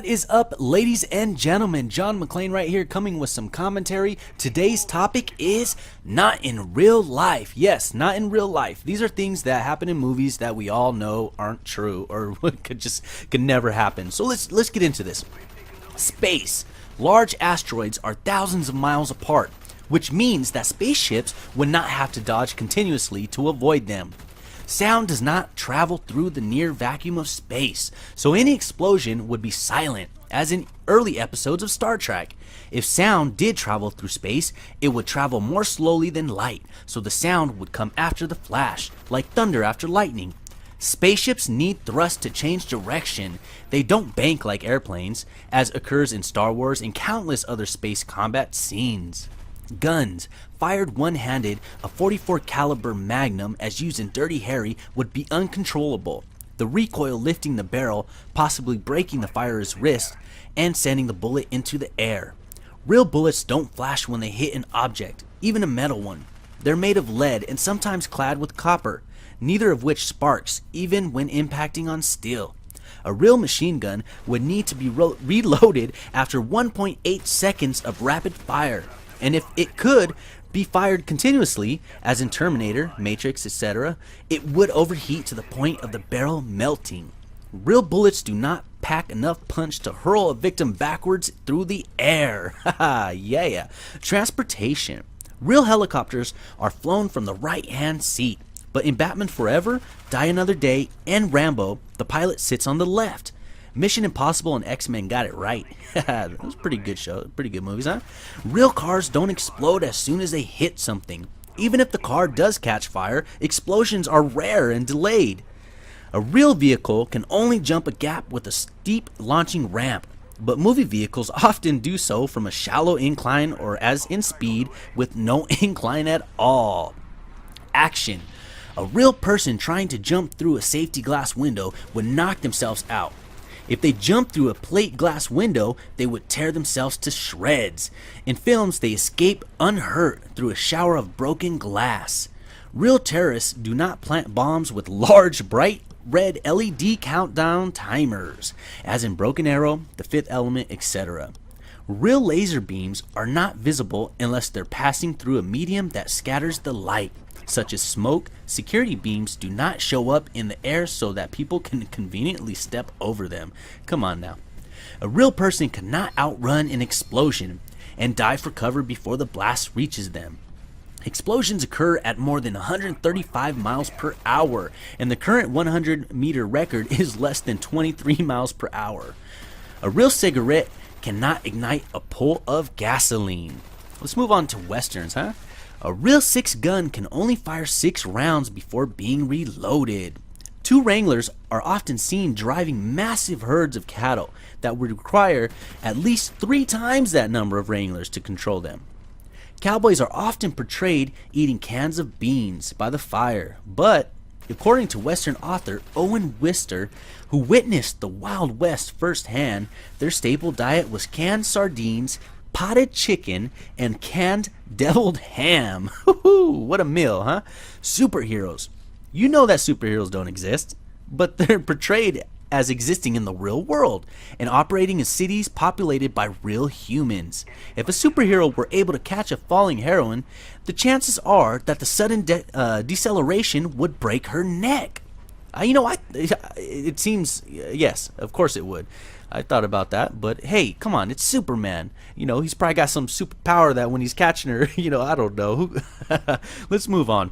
What is up, ladies and gentlemen? John McClane right here, coming with some commentary. Today's topic is not in real life. Yes, not in real life. These are things that happen in movies that we all know aren't true or could never happen. So let's get into this. Space. Large asteroids are thousands of miles apart, which means that spaceships would not have to dodge continuously to avoid them. Sound does not travel through the near vacuum of space, so any explosion would be silent, as in early episodes of Star Trek. If sound did travel through space, it would travel more slowly than light, so the sound would come after the flash, like thunder after lightning. Spaceships need thrust to change direction. They don't bank like airplanes, as occurs in Star Wars and countless other space combat scenes. Guns. Fired one-handed, a .44 caliber Magnum as used in Dirty Harry would be uncontrollable, the recoil lifting the barrel, possibly breaking the firer's wrist, and sending the bullet into the air. Real bullets don't flash when they hit an object, even a metal one. They're made of lead and sometimes clad with copper, neither of which sparks, even when impacting on steel. A real machine gun would need to be reloaded after 1.8 seconds of rapid fire, and if it could be fired continuously, as in Terminator, Matrix, etc., it would overheat to the point of the barrel melting. Real bullets do not pack enough punch to hurl a victim backwards through the air. Haha, yeah. Transportation. Real helicopters are flown from the right-hand seat, but in Batman Forever, Die Another Day, and Rambo, the pilot sits on the left. Mission Impossible and X-Men got it right. That was a pretty good show, pretty good movies, huh? Real cars don't explode as soon as they hit something. Even if the car does catch fire, explosions are rare and delayed. A real vehicle can only jump a gap with a steep launching ramp, but movie vehicles often do so from a shallow incline or as in Speed with no incline at all. Action. A real person trying to jump through a safety glass window would knock themselves out. If they jumped through a plate glass window, they would tear themselves to shreds. In films, they escape unhurt through a shower of broken glass. Real terrorists do not plant bombs with large, bright red LED countdown timers, as in Broken Arrow, The Fifth Element, etc. Real laser beams are not visible unless they're passing through a medium that scatters the light, such as smoke. Security beams do not show up in the air so that people can conveniently step over them. Come on now. A real person cannot outrun an explosion and dive for cover before the blast reaches them. Explosions occur at more than 135 miles per hour, and the current 100-meter record is less than 23 miles per hour. A real cigarette cannot ignite a pull of gasoline. Let's move on to westerns, huh? A real 6-gun can only fire 6 rounds before being reloaded. 2 wranglers are often seen driving massive herds of cattle that would require at least 3 times that number of wranglers to control them. Cowboys are often portrayed eating cans of beans by the fire, but according to Western author Owen Wister, who witnessed the Wild West firsthand, their staple diet was canned sardines, potted chicken, and canned deviled ham. What a meal, huh? Superheroes. You know that superheroes don't exist, but they're portrayed as existing in the real world and operating in cities populated by real humans. If a superhero were able to catch a falling heroine, the chances are that the sudden deceleration would break her neck. It seems, yes, of course it would. I thought about that, but hey, come on, it's Superman. He's probably got some superpower that when he's catching her, I don't know. Let's move on.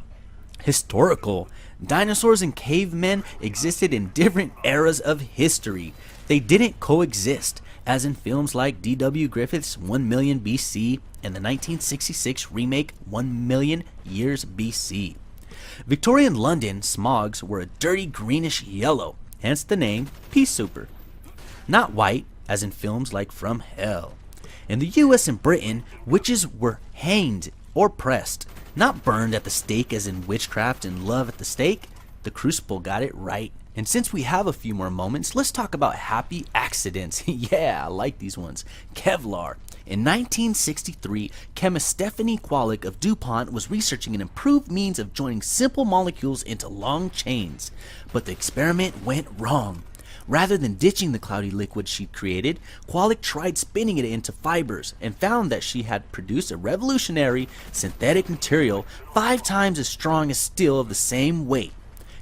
Historical. Dinosaurs and cavemen existed in different eras of history. They didn't coexist, as in films like D.W. Griffith's 1 Million BC and the 1966 remake 1 Million Years BC. Victorian London smogs were a dirty greenish yellow, hence the name pea souper. Not white, as in films like From Hell. In the US and Britain, witches were hanged or pressed, not burned at the stake as in Witchcraft and Love at the Stake. The Crucible got it right. And since we have a few more moments, let's talk about happy accidents. Yeah, I like these ones. Kevlar. In 1963, chemist Stephanie Kwolek of DuPont was researching an improved means of joining simple molecules into long chains, but the experiment went wrong. Rather than ditching the cloudy liquid she'd created, Qualic tried spinning it into fibers and found that she had produced a revolutionary synthetic material 5 times as strong as steel of the same weight.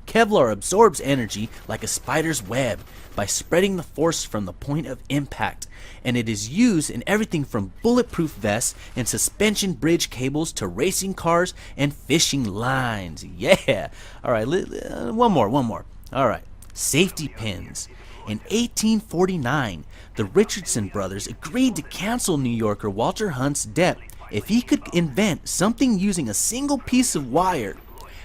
Kevlar absorbs energy like a spider's web by spreading the force from the point of impact, and it is used in everything from bulletproof vests and suspension bridge cables to racing cars and fishing lines. Yeah. All right, one more. All right, safety pins. In 1849, the Richardson brothers agreed to cancel New Yorker Walter Hunt's debt if he could invent something using a single piece of wire.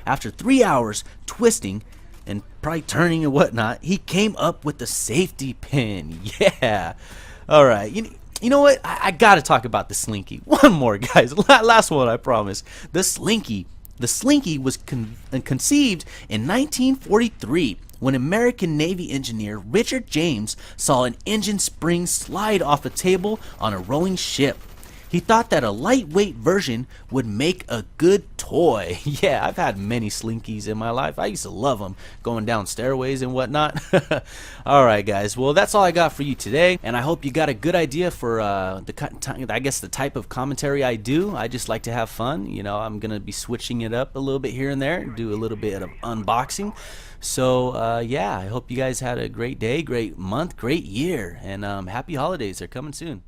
After 3 hours twisting and probably turning and whatnot, he came up with the safety pin. Yeah. All right. You know what? I got to talk about the Slinky. One more, guys. Last one, I promise. The Slinky. The Slinky was conceived in 1943 when American Navy engineer Richard James saw an engine spring slide off a table on a rolling ship. He thought that a lightweight version would make a good toy. Yeah, I've had many Slinkies in my life. I used to love them, going down stairways and whatnot. All right, guys. Well, that's all I got for you today, and I hope you got a good idea for the type of commentary I do. I just like to have fun. You know, I'm gonna be switching it up a little bit here and there, do a little bit of unboxing. So yeah, I hope you guys had a great day, great month, great year, and happy holidays. They're coming soon.